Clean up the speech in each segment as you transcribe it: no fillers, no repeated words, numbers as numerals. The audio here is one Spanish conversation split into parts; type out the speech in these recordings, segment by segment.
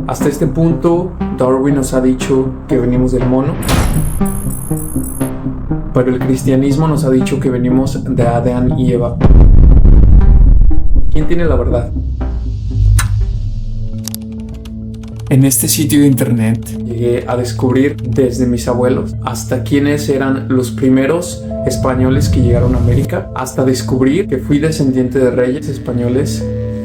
Hasta este punto, Darwin nos ha dicho que venimos del mono, pero el cristianismo nos ha dicho que venimos de Adán y Eva. ¿Quién tiene la verdad? En este sitio de internet llegué a descubrir desde mis abuelos hasta quiénes eran los primeros españoles que llegaron a América, hasta descubrir que fui descendiente de reyes españoles,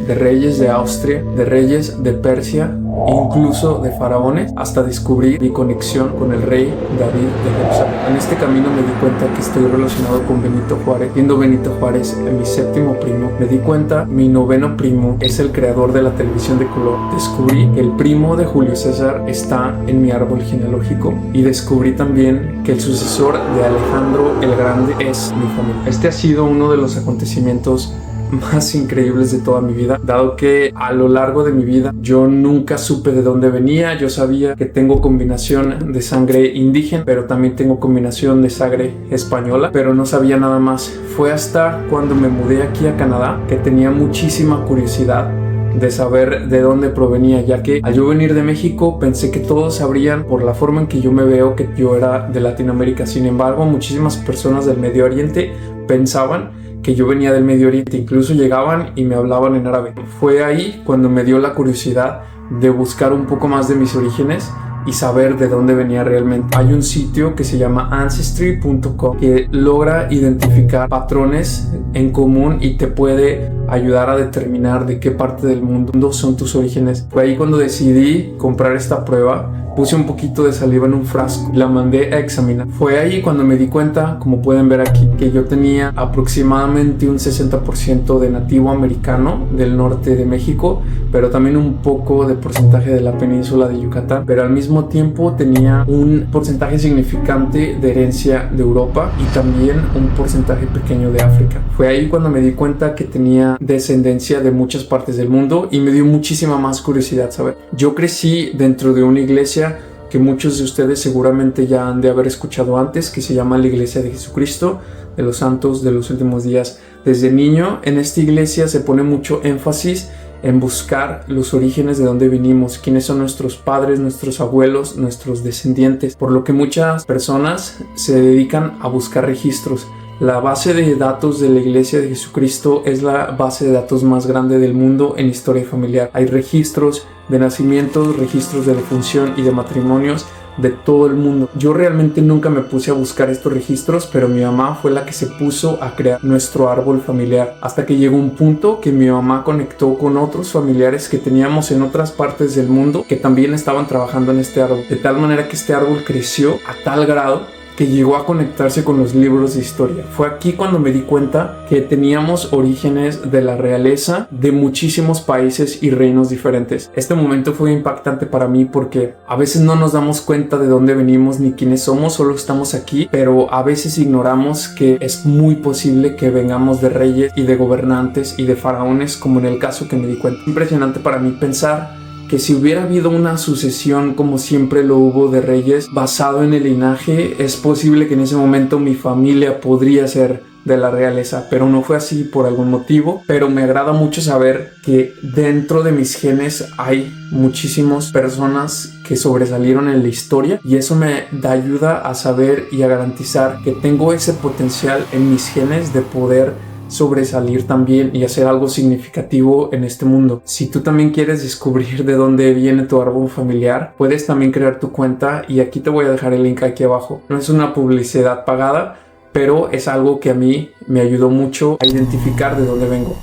de reyes de Austria, de reyes de Persia, incluso de faraones, hasta descubrir mi conexión con el rey David de Jerusalén. En este camino me di cuenta que estoy relacionado con Benito Juárez. Siendo Benito Juárez mi séptimo primo, me di cuenta mi noveno primo es el creador de la televisión de color. Descubrí que el primo de Julio César está en mi árbol genealógico y descubrí también que el sucesor de Alejandro el Grande es mi familia. Este ha sido uno de los acontecimientos más increíbles de toda mi vida, dado que a lo largo de mi vida yo nunca supe de dónde venía. Yo sabía que tengo combinación de sangre indígena, pero también tengo combinación de sangre española, pero no sabía nada más. Fue hasta cuando me mudé aquí a Canadá que tenía muchísima curiosidad de saber de dónde provenía, ya que al yo venir de México pensé que todos sabrían por la forma en que yo me veo que yo era de Latinoamérica. Sin embargo, muchísimas personas del Medio Oriente pensaban que yo venía del Medio Oriente, incluso llegaban y me hablaban en árabe. Fue ahí cuando me dio la curiosidad de buscar un poco más de mis orígenes y saber de dónde venía realmente. Hay un sitio que se llama Ancestry.com que logra identificar patrones en común y te puede ayudar a determinar de qué parte del mundo son tus orígenes. Fue ahí cuando decidí comprar esta prueba. Puse un poquito de saliva en un frasco, la mandé a examinar. Fue ahí cuando me di cuenta, como pueden ver aquí, que yo tenía aproximadamente un 60% de nativo americano del norte de México, pero también un poco de porcentaje de la península de Yucatán, pero al mismo tiempo tenía un porcentaje significante de herencia de Europa y también un porcentaje pequeño de África. Fue ahí cuando me di cuenta que tenía descendencia de muchas partes del mundo y me dio muchísima más curiosidad saber. Yo crecí dentro de una iglesia que muchos de ustedes seguramente ya han de haber escuchado antes, que se llama la Iglesia de Jesucristo de los Santos de los Últimos Días. Desde niño en esta iglesia se pone mucho énfasis en buscar los orígenes de dónde venimos, quiénes son nuestros padres, nuestros abuelos, nuestros descendientes, por lo que muchas personas se dedican a buscar registros. La base de datos de la Iglesia de Jesucristo es la base de datos más grande del mundo en historia familiar. Hay registros de nacimientos, registros de defunción y de matrimonios de todo el mundo. Yo realmente nunca me puse a buscar estos registros, pero mi mamá fue la que se puso a crear nuestro árbol familiar, hasta que llegó un punto que mi mamá conectó con otros familiares que teníamos en otras partes del mundo que también estaban trabajando en este árbol, de tal manera que este árbol creció a tal grado que llegó a conectarse con los libros de historia. Fue aquí cuando me di cuenta que teníamos orígenes de la realeza de muchísimos países y reinos diferentes. Este momento fue impactante para mí porque a veces no nos damos cuenta de dónde venimos ni quiénes somos, solo estamos aquí, pero a veces ignoramos que es muy posible que vengamos de reyes y de gobernantes y de faraones, como en el caso que me di cuenta. Impresionante para mí pensar que si hubiera habido una sucesión como siempre lo hubo de reyes basado en el linaje, es posible que en ese momento mi familia podría ser de la realeza, pero no fue así por algún motivo. Pero me agrada mucho saber que dentro de mis genes hay muchísimas personas que sobresalieron en la historia y eso me da ayuda a saber y a garantizar que tengo ese potencial en mis genes de poder sobresalir también y hacer algo significativo en este mundo. Si tú también quieres descubrir de dónde viene tu árbol familiar, puedes también crear tu cuenta y aquí te voy a dejar el link aquí abajo. No es una publicidad pagada, pero es algo que a mí me ayudó mucho a identificar de dónde vengo.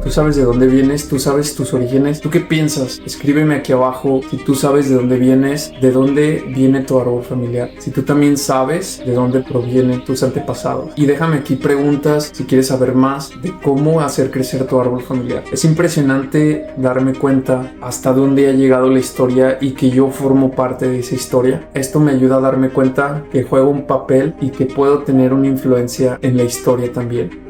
¿Tú sabes de dónde vienes? ¿Tú sabes tus orígenes? ¿Tú qué piensas? Escríbeme aquí abajo si tú sabes de dónde vienes, de dónde viene tu árbol familiar, si tú también sabes de dónde provienen tus antepasados. Y déjame aquí preguntas si quieres saber más de cómo hacer crecer tu árbol familiar. Es impresionante darme cuenta hasta dónde ha llegado la historia y que yo formo parte de esa historia. Esto me ayuda a darme cuenta que juego un papel y que puedo tener una influencia en la historia también.